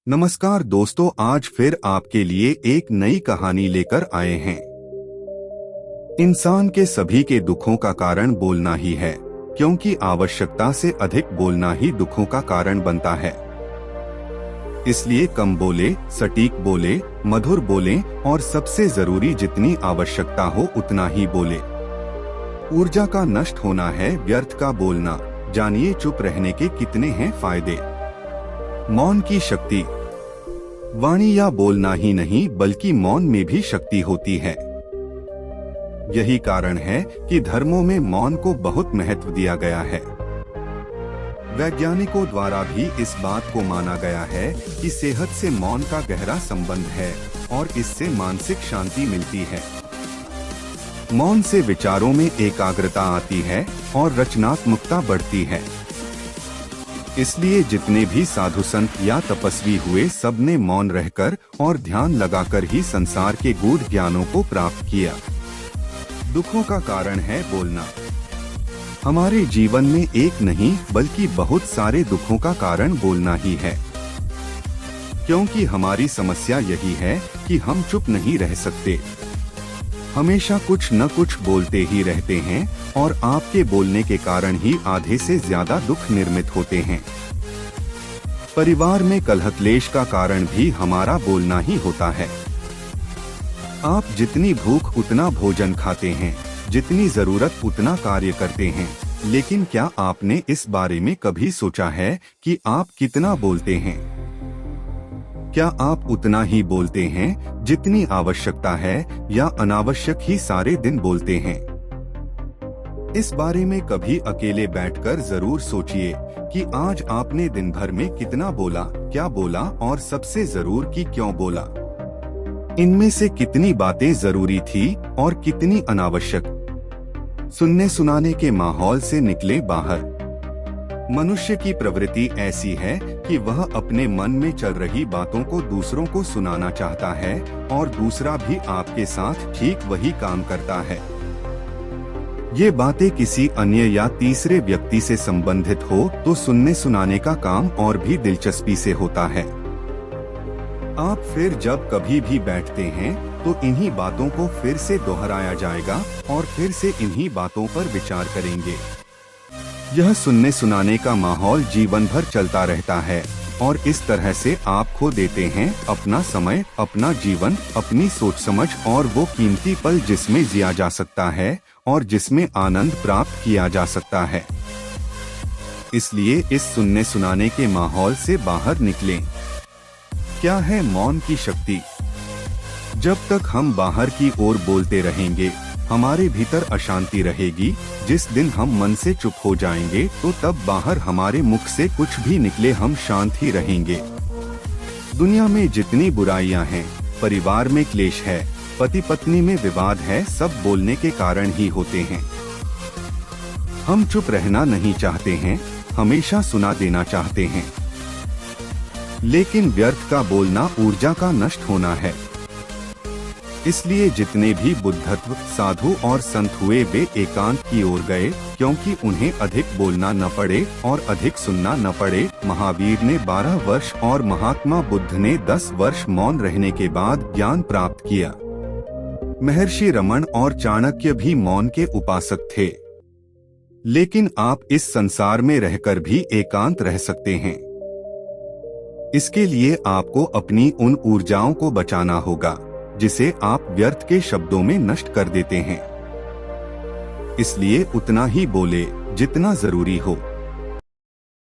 नमस्कार दोस्तों, आज फिर आपके लिए एक नई कहानी लेकर आए हैं। इंसान के सभी के दुखों का कारण बोलना ही है, क्योंकि आवश्यकता से अधिक बोलना ही दुखों का कारण बनता है। इसलिए कम बोले, सटीक बोले, मधुर बोले और सबसे जरूरी जितनी आवश्यकता हो उतना ही बोले। ऊर्जा का नष्ट होना है व्यर्थ का बोलना। जानिए चुप रहने के कितने हैं फायदे। मौन की शक्ति। वाणी या बोलना ही नहीं बल्कि मौन में भी शक्ति होती है। यही कारण है कि धर्मों में मौन को बहुत महत्व दिया गया है। वैज्ञानिकों द्वारा भी इस बात को माना गया है कि सेहत से मौन का गहरा संबंध है और इससे मानसिक शांति मिलती है। मौन से विचारों में एकाग्रता आती है और रचनात्मकता बढ़ती है। इसलिए जितने भी साधु संत या तपस्वी हुए, सबने मौन रहकर और ध्यान लगाकर ही संसार के गूढ़ ज्ञानों को प्राप्त किया। दुखों का कारण है बोलना। हमारे जीवन में एक नहीं बल्कि बहुत सारे दुखों का कारण बोलना ही है, क्योंकि हमारी समस्या यही है कि हम चुप नहीं रह सकते। हमेशा कुछ न कुछ बोलते ही रहते हैं और आपके बोलने के कारण ही आधे से ज्यादा दुख निर्मित होते हैं। परिवार में कलह-क्लेश का कारण भी हमारा बोलना ही होता है। आप जितनी भूख उतना भोजन खाते हैं, जितनी जरूरत उतना कार्य करते हैं, लेकिन क्या आपने इस बारे में कभी सोचा है कि आप कितना बोलते हैं? क्या आप उतना ही बोलते हैं जितनी आवश्यकता है या अनावश्यक ही सारे दिन बोलते हैं? इस बारे में कभी अकेले बैठकर जरूर सोचिए कि आज आपने दिन भर में कितना बोला, क्या बोला और सबसे जरूर कि क्यों बोला। इनमें से कितनी बातें जरूरी थी और कितनी अनावश्यक। सुनने सुनाने के माहौल से निकले बाहर। मनुष्य की प्रवृत्ति ऐसी है कि वह अपने मन में चल रही बातों को दूसरों को सुनाना चाहता है और दूसरा भी आपके साथ ठीक वही काम करता है। ये बातें किसी अन्य या तीसरे व्यक्ति से संबंधित हो तो सुनने सुनाने का काम और भी दिलचस्पी से होता है। आप फिर जब कभी भी बैठते हैं तो इन्हीं बातों को फिर से दोहराया जाएगा और फिर से इन्हीं बातों पर विचार करेंगे। यह सुनने सुनाने का माहौल जीवन भर चलता रहता है और इस तरह से आप खो देते हैं अपना समय, अपना जीवन, अपनी सोच समझ और वो कीमती पल जिसमें जिया जा सकता है और जिसमें आनंद प्राप्त किया जा सकता है। इसलिए इस सुनने सुनाने के माहौल से बाहर निकलें। क्या है मौन की शक्ति? जब तक हम बाहर की ओर बोलते रहेंगे, हमारे भीतर अशांति रहेगी। जिस दिन हम मन से चुप हो जाएंगे तो तब बाहर हमारे मुख से कुछ भी निकले हम शांत ही रहेंगे। दुनिया में जितनी बुराइयां हैं, परिवार में क्लेश है, पति पत्नी में विवाद है, सब बोलने के कारण ही होते हैं। हम चुप रहना नहीं चाहते हैं, हमेशा सुना देना चाहते हैं। लेकिन व्यर्थ का बोलना ऊर्जा का नष्ट होना है। इसलिए जितने भी बुद्धत्व साधु और संत हुए वे एकांत की ओर गए, क्योंकि उन्हें अधिक बोलना न पड़े और अधिक सुनना न पड़े। महावीर ने 12 वर्ष और महात्मा बुद्ध ने 10 वर्ष मौन रहने के बाद ज्ञान प्राप्त किया। महर्षि रमन और चाणक्य भी मौन के उपासक थे। लेकिन आप इस संसार में रहकर भी एकांत रह सकते हैं। इसके लिए आपको अपनी उन ऊर्जाओं को बचाना होगा जिसे आप व्यर्थ के शब्दों में नष्ट कर देते हैं। इसलिए उतना ही बोले जितना जरूरी हो।